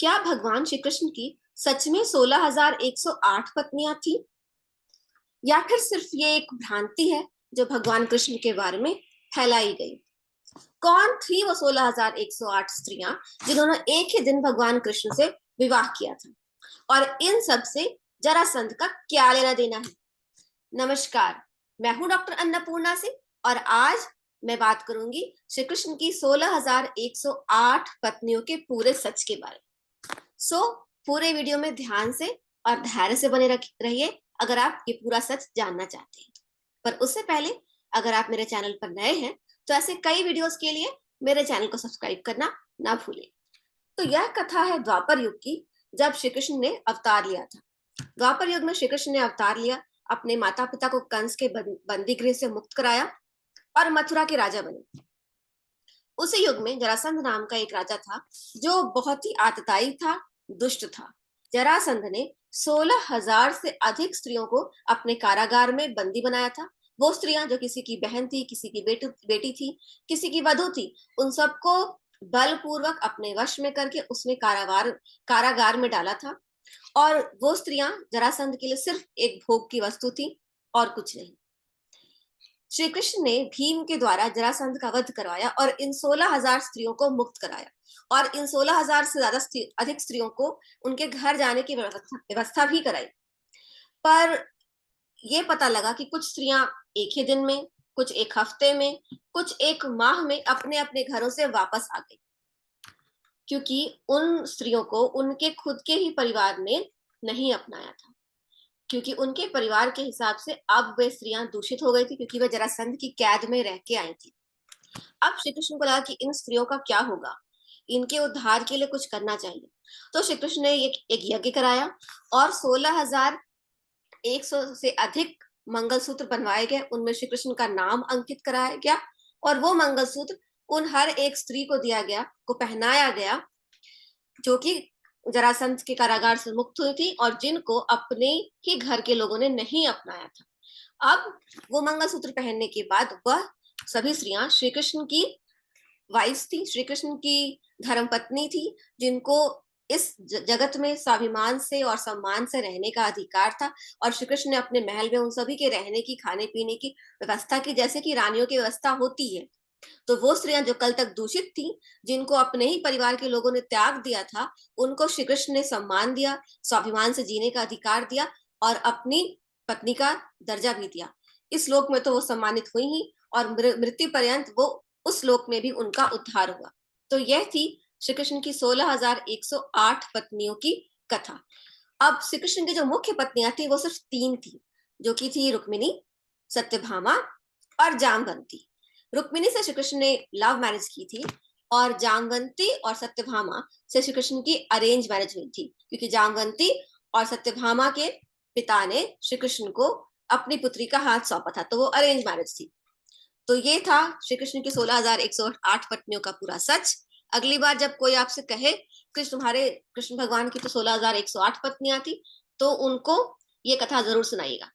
क्या भगवान श्री कृष्ण की सच में 16,108 पत्नियां थी, या फिर सिर्फ ये एक भ्रांति है जो भगवान कृष्ण के बारे में फैलाई गई? कौन थी वो 16,108 स्त्रियां जिन्होंने एक ही दिन भगवान कृष्ण से विवाह किया था, और इन सब से जरासंध का क्या लेना देना है? नमस्कार, मैं हूं डॉक्टर अन्नपूर्णा सिंह, और आज मैं बात करूंगी श्री कृष्ण की 16,108 पत्नियों के पूरे सच के बारे में। पूरे वीडियो में ध्यान से और धैर्य से बने रहिए अगर आप ये पूरा सच जानना चाहते हैं। पर उससे पहले, अगर आप मेरे चैनल पर नए हैं तो ऐसे कई वीडियोस के लिए मेरे चैनल को सब्सक्राइब करना ना भूलें। तो यह कथा है द्वापर युग की, जब श्री कृष्ण ने अवतार लिया था। द्वापर युग में श्री कृष्ण ने अवतार लिया, अपने माता पिता को कंस के बंदी गृह से मुक्त कराया और मथुरा के राजा बने। उसी युग में जरासंध नाम का एक राजा था जो बहुत ही आतताई था, दुष्ट था। जरासंध ने 16,000 से अधिक स्त्रियों को अपने कारागार में बंदी बनाया था। वो स्त्रियां जो किसी की बहन थी, किसी की बेटी थी, किसी की वधू थी, उन सबको बलपूर्वक अपने वश में करके उसने कारागार में डाला था। और वो स्त्रियां जरासंध के लिए सिर्फ एक भोग की वस्तु थी और कुछ नहीं। श्री कृष्ण ने भीम के द्वारा जरासंध का वध करवाया और इन 16,000 स्त्रियों को मुक्त कराया, और इन 16,000 से ज्यादा अधिक स्त्रियों को उनके घर जाने की व्यवस्था भी कराई। पर यह पता लगा कि कुछ स्त्रियां एक ही दिन में, कुछ एक हफ्ते में, कुछ एक माह में अपने अपने घरों से वापस आ गई, क्योंकि उन स्त्रियों को उनके खुद के ही परिवार ने नहीं अपनाया था। क्योंकि उनके परिवार के हिसाब से अब वे स्त्रियां दूषित हो गई थी, क्योंकि वे जरासंध की कैद में रह के आई थी। अब श्री कृष्ण को लगा कि इन स्त्रियों का क्या होगा, इनके उद्धार के लिए कुछ करना चाहिए। तो श्री कृष्ण ने एक यज्ञ कराया और 16,100 से अधिक मंगलसूत्र बनवाए गए। उनमें श्री कृष्ण का नाम अंकित कराया गया, और वो मंगलसूत्र उन हर एक स्त्री को दिया गया, को पहनाया गया, जो कि जरासंध के कारागार से मुक्त हुई थी और जिनको अपने ही घर के लोगों ने नहीं अपनाया था। अब वो मंगलसूत्र पहनने के बाद वह सभी स्त्रियां श्री कृष्ण की वाइफ थी, श्री कृष्ण की धर्मपत्नी थी, जिनको इस जगत में स्वाभिमान से और सम्मान से रहने का अधिकार था। और श्री कृष्ण ने अपने महल में उन सभी के रहने की, खाने पीने की व्यवस्था की, जैसे कि रानियों की व्यवस्था होती है। तो वो स्त्रियां जो कल तक दूषित थी, जिनको अपने ही परिवार के लोगों ने त्याग दिया था, उनको श्री कृष्ण ने सम्मान दिया, स्वाभिमान से जीने का अधिकार दिया और अपनी पत्नी का दर्जा भी दिया। इस लोक में तो वो सम्मानित हुई ही, और मृत्यु पर्यंत वो उस लोक में भी उनका उद्धार हुआ। तो यह थी श्री कृष्ण की 16,108 पत्नियों की कथा। अब श्री कृष्ण की जो मुख्य पत्नियां थी वो सिर्फ 3 थी, जो कि थी रुक्मिणी, सत्यभामा और जामवंती। रुक्मिणी से श्री कृष्ण ने लव मैरिज की थी, और जामवंती और सत्यभामा से श्री कृष्ण की अरेंज मैरिज हुई थी, क्योंकि जामवंती और सत्यभामा के पिता ने श्री कृष्ण को अपनी पुत्री का हाथ सौंपा था, तो वो अरेंज मैरिज थी। तो ये था श्री कृष्ण की 16,108 पत्नियों का पूरा सच। अगली बार जब कोई आपसे कहे कृष्ण भगवान की तो 16,108 पत्नियां थी, तो उनको ये कथा जरूर सुनाइएगा।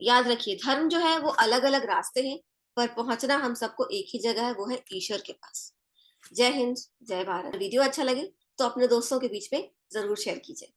याद रखिए, धर्म जो है वो अलग अलग रास्ते हैं, पर पहुंचना हम सबको एक ही जगह है, वो है ईश्वर के पास। जय हिंद, जय भारत। वीडियो अच्छा लगे तो अपने दोस्तों के बीच में जरूर शेयर कीजिए।